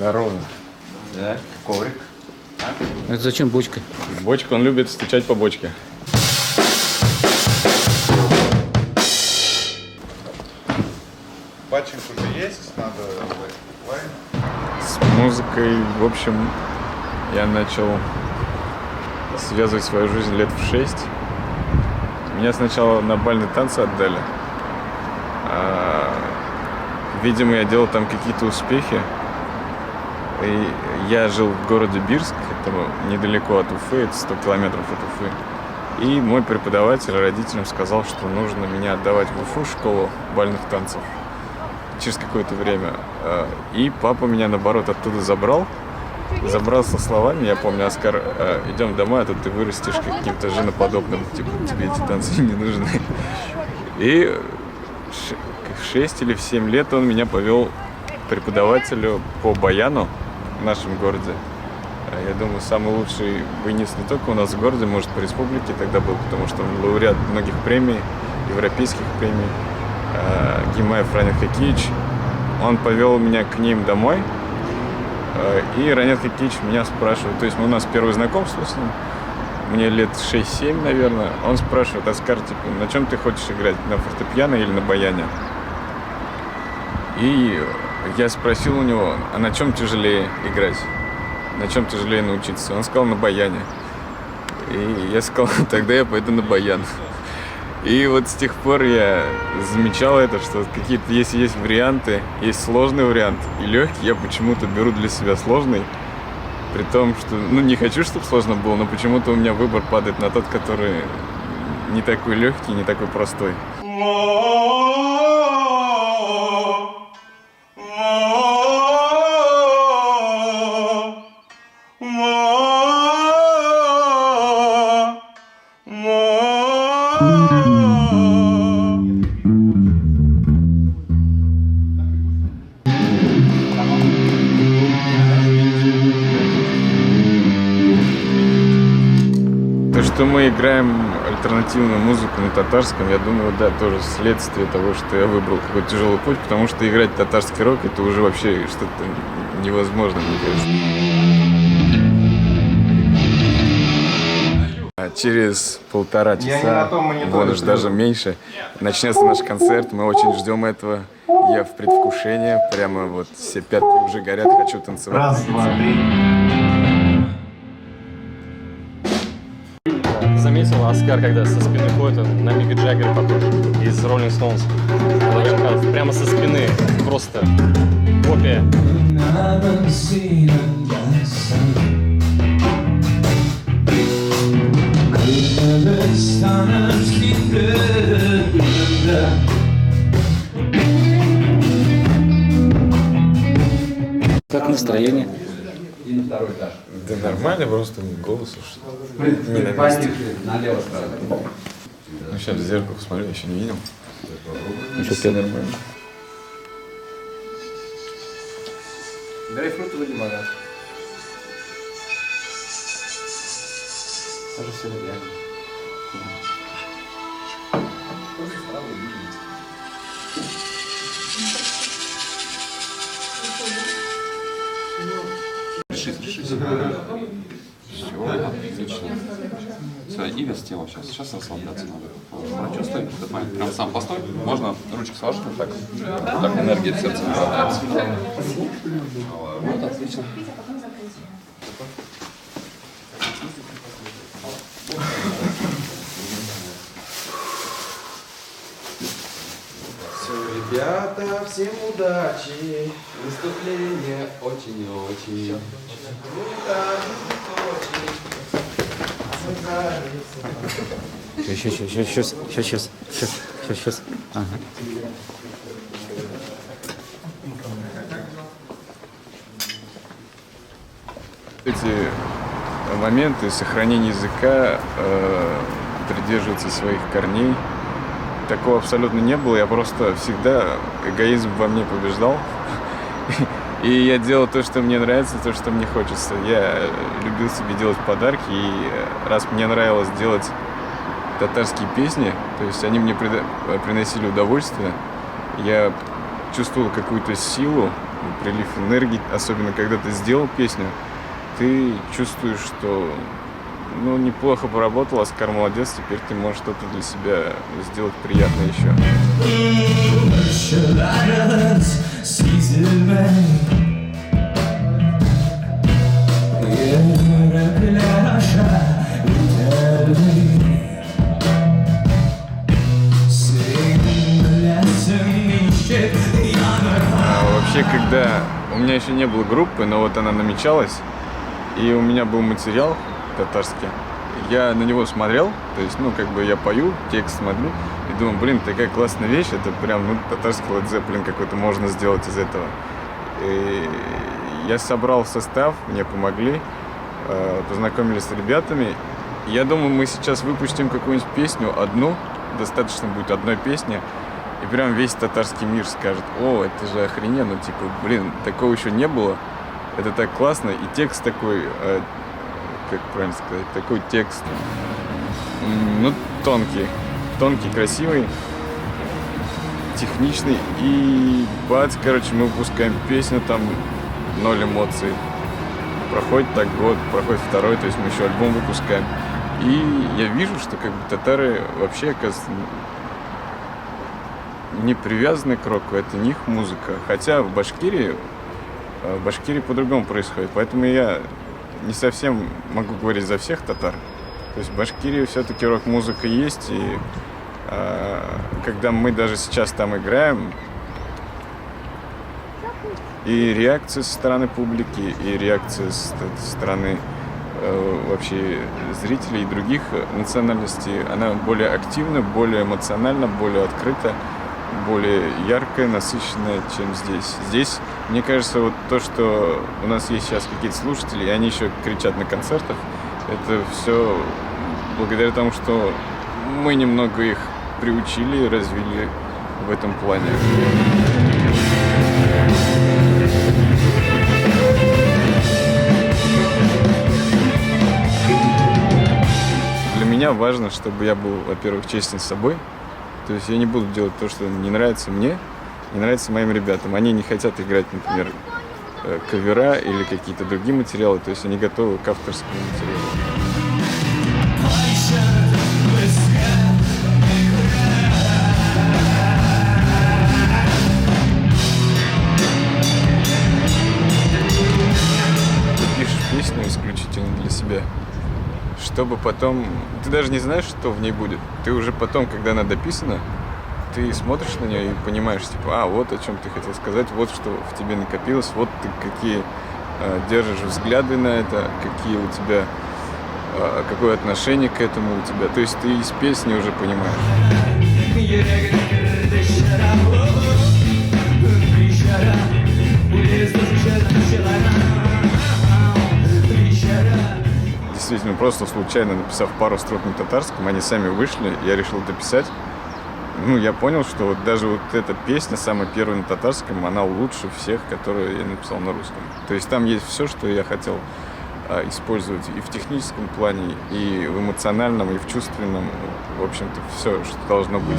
Здорово. Да, коврик. Это зачем бочка? Бочка, он любит стучать по бочке. Патчинг уже есть, надо лайн. С музыкой, в общем, я начал связывать свою жизнь лет в 6. Меня сначала на бальные танцы отдали. Видимо, я делал там какие-то успехи. И я жил в городе Бирск, это недалеко от Уфы, это 100 километров от Уфы. И мой преподаватель родителям сказал, что нужно меня отдавать в Уфу, в школу бальных танцев, через какое-то время. И папа меня, наоборот, оттуда забрал со словами, я помню: Оскар, идем домой, а то ты вырастешь каким-то женоподобным, типа, тебе эти танцы не нужны. И в 6 или в 7 лет он меня повел к преподавателю по баяну в нашем городе. Я думаю, самый лучший баянист не только у нас в городе, может, по республике тогда был, потому что он лауреат многих премий, европейских премий. Гимаев Ранет Хакиевич. Он повел меня к ним домой. И Ранет Хакиевич меня спрашивает, то есть у нас первое знакомство с ним, мне лет 6-7, наверное. Он спрашивает: Оскар, типа, на чем ты хочешь играть, на фортепиано или на баяне? И я спросил у него: а на чем тяжелее играть? На чем тяжелее научиться? Он сказал: на баяне. И я сказал: тогда я пойду на баян. И вот с тех пор я замечал это, что какие-то, если есть варианты, есть сложный вариант и легкий, я почему-то беру для себя сложный. При том, что, не хочу, чтобы сложно было, но почему-то у меня выбор падает на тот, который не такой легкий, не такой простой. Что мы играем альтернативную музыку на татарском, я думаю, да, тоже следствие того, что я выбрал какой-то тяжелый путь, потому что играть татарский рок — это уже вообще что-то невозможно, мне кажется. А через 1,5 часа, вон уж даже меньше, начнется наш концерт, мы очень ждем этого. Я в предвкушении, прямо вот все пятки уже горят, хочу танцевать. Раз, два, три. Заметил, Оскар, когда со спины ходит, он на Мика Джаггера похож из Rolling Stones. Прямо со спины, просто копия. Как настроение? Да нормально, просто голос уж не на месте. Ну, сейчас в зеркало посмотрю, еще не видел. Все нормально. Грейпфрутовый лимонад. Тоже все реально. Решись. Все, отлично. Все, и вес тела сейчас. Сейчас расслабляться надо. Прочувствуй этот момент. Прям сам постой. Можно ручки сложить вот так. Так энергия в сердце направляется. Вот, отлично. Ребята, всем удачи! Выступление очень-очень. Сейчас. Ага. Эти моменты сохранения языка, придерживаться своих корней, такого абсолютно не было. Я просто всегда, эгоизм во мне побеждал. И я делал то, что мне нравится, то, что мне хочется. Я любил себе делать подарки, и раз мне нравилось делать татарские песни, то есть они мне приносили удовольствие, я чувствовал какую-то силу прилив энергии, особенно когда ты сделал песню, ты чувствуешь, что ну, неплохо поработал, Оскар молодец, теперь ты можешь что-то для себя сделать приятное еще. Вообще, когда у меня еще не было группы, но вот она намечалась, и у меня был материал татарский, я на него смотрел, то есть, ну, как бы я пою, текст смотрю, и думаю, блин, такая классная вещь, это прям, ну, татарский Led Zeppelin какой-то можно сделать из этого. И я собрал состав, мне помогли, познакомились с ребятами. Я думаю, мы сейчас выпустим какую-нибудь песню, одну, достаточно будет одной песни, и прям весь татарский мир скажет: о, это же охрененно, типа, блин, такого еще не было, это так классно, и текст такой, как правильно сказать, такой текст, ну, тонкий, красивый, техничный, и бац, короче, мы выпускаем песню, там 0 эмоций. Проходит так год, проходит второй, то есть мы еще альбом выпускаем. И я вижу, что как бы татары вообще, оказывается, не привязаны к року, это не их музыка. Хотя в Башкирии по-другому происходит. Поэтому я не совсем могу говорить за всех татар. То есть в Башкирии все-таки рок-музыка есть, и когда мы даже сейчас там играем, и реакция со стороны публики, и реакция со стороны вообще зрителей и других национальностей, она более активна, более эмоциональна, более открыта, более яркая, насыщенная, чем здесь. Здесь, мне кажется, вот то, что у нас есть сейчас какие-то слушатели, и они еще кричат на концертах, это все благодаря тому, что мы немного их приучили, развили в этом плане. Для меня важно, чтобы я был, во-первых, честен с собой. То есть я не буду делать то, что не нравится мне, не нравится моим ребятам. Они не хотят играть, например, кавера или какие-то другие материалы. То есть они готовы к авторскому материалу. Ты пишешь песню исключительно для себя, чтобы потом... Ты даже не знаешь, что в ней будет. Ты уже потом, когда она дописана, ты смотришь на нее и понимаешь, типа, вот о чем ты хотел сказать, вот что в тебе накопилось, вот ты какие держишь взгляды на это, какие у тебя, какое отношение к этому у тебя. То есть ты из песни уже понимаешь. Действительно, просто случайно написав пару строк на татарском, они сами вышли, я решил дописать. Ну, я понял, что вот даже вот эта песня, самая первая на татарском, она лучше всех, которые я написал на русском. То есть там есть все, что я хотел использовать и в техническом плане, и в эмоциональном, и в чувственном. В общем-то, все, что должно быть.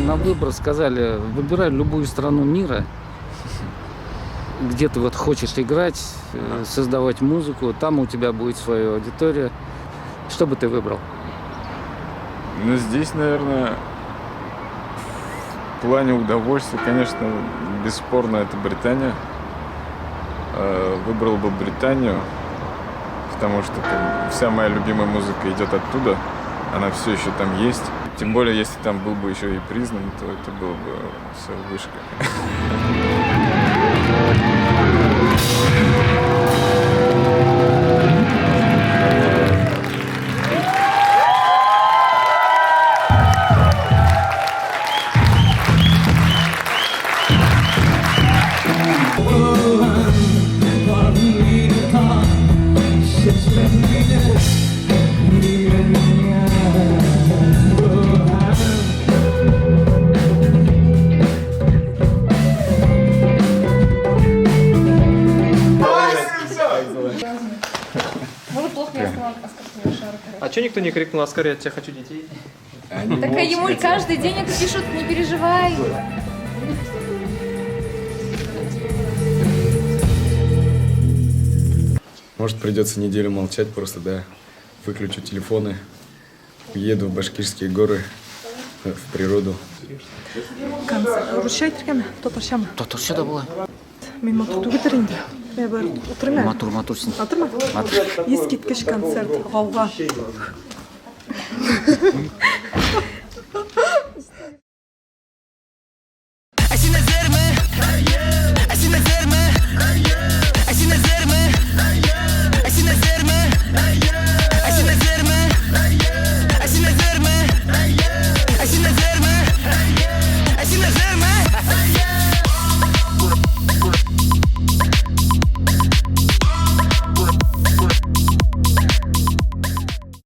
На выбор сказали, выбирай любую страну мира, где ты вот хочешь играть, создавать музыку, там у тебя будет своя аудитория. Что бы ты выбрал? Ну, здесь, наверное, в плане удовольствия, конечно, бесспорно, это Британия. Выбрал бы Британию, потому что вся моя любимая музыка идет оттуда, она все еще там есть. Тем более, если там был бы еще и признан, то это было бы все вышка. Было плохо, я сказала, А что никто не крикнул, Аскар, я тебя хочу детей? Так а ему каждый день это пишут, не переживай. Может, придется неделю молчать просто, да. Выключу телефоны, уеду в Башкирские горы, в природу. Урушайтыргами, тоташама. Татарча да була. Мен матурду көтерейін де. Мен бір отырмын. Матур сен. Отырма? Ескерткіш концерт, ғауға.